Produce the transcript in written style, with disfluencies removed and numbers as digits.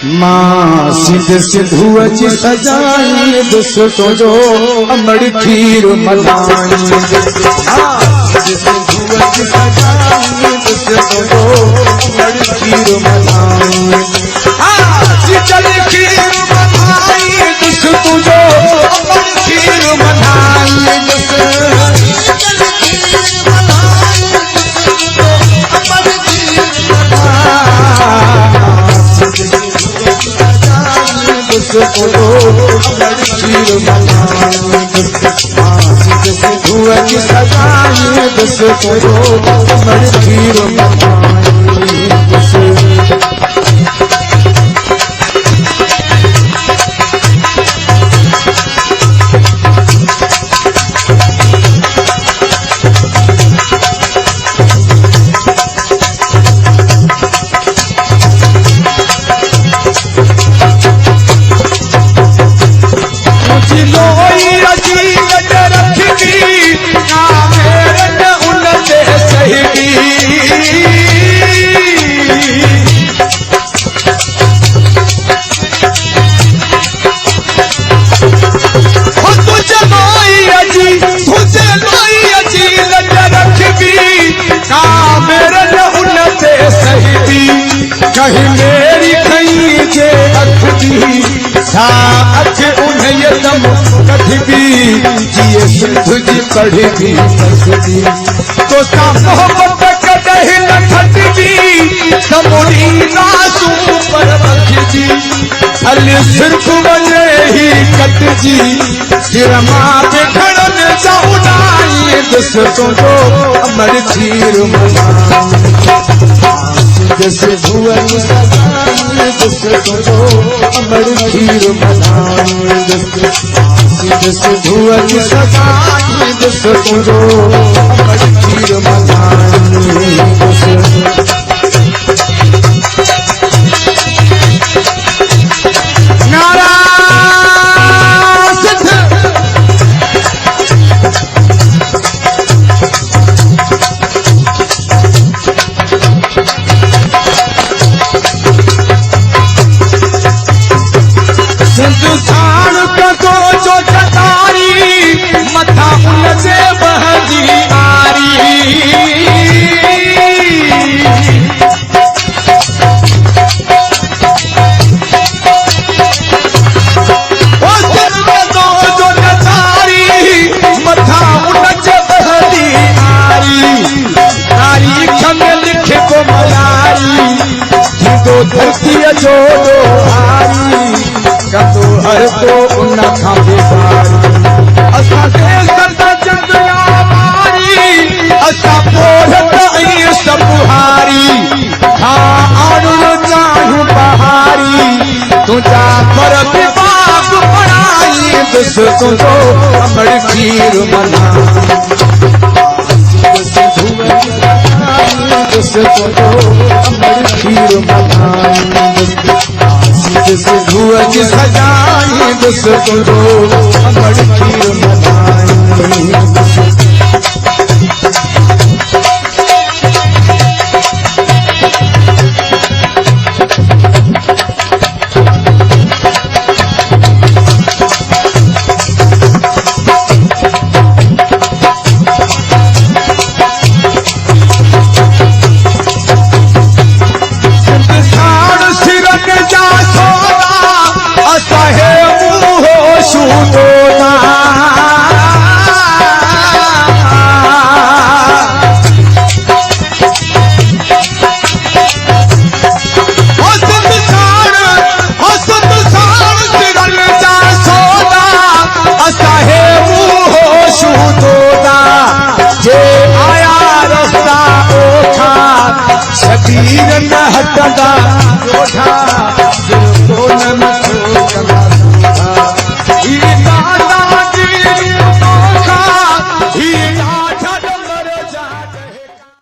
माँ सिद्ध सिद्धू अची सजाई दुष्टों जो अमड़ खीर मलाई। सिद्धू अची सजाई दुष्टों जो अमड़ खीर मलाई। शीतल खीर मलाई दुष्टों जो अमड़ खीर मलाई। सिद्धू अची सजाई दुष्टों जो अमड़ खीर मलाई। कहीं मेरी खई जे अख दी छा अख उन्हें दम कथबी जिए सिंध जी पढ़ी बसदी तो सा मोहब्बत कदहि न खटबी तमुड़ी नासू पर अखजी हल सिर्फ वने ही कटजी सिरमा पे खड़न जाउनाई दुष्टों जो अमड़ खीर मलाई। सिद्धू अची सजाई दुष्टों जो अमड़ खीर मलाई। सिद्धू अची सजाई दुष्टों जो अमड़ खीर मलाई। हिंदुस्तान का तो जो चटारी मथा उनसे बहदी आरी। वो सिर में तो जो चटारी मथा उनसे बहदी आरी। तारीख में लिखे को मयारी हिंदो धरती जो हारी कतो हर तो उन खां बेसारी। असां के सरदा चंदया मारी असां पोरत ऐं सपुहारी हाँ आणुन चाहूं बहारी तुझा पर विभाग पढ़ाई दुष्टों जो अमड़ खीर मलाई। दुष्टों जो अमड़ खीर मलाई। सिद्धू अची सजाई दुष्टों जो अमड़ खीर मलाई। शबीर न हटदा जोधा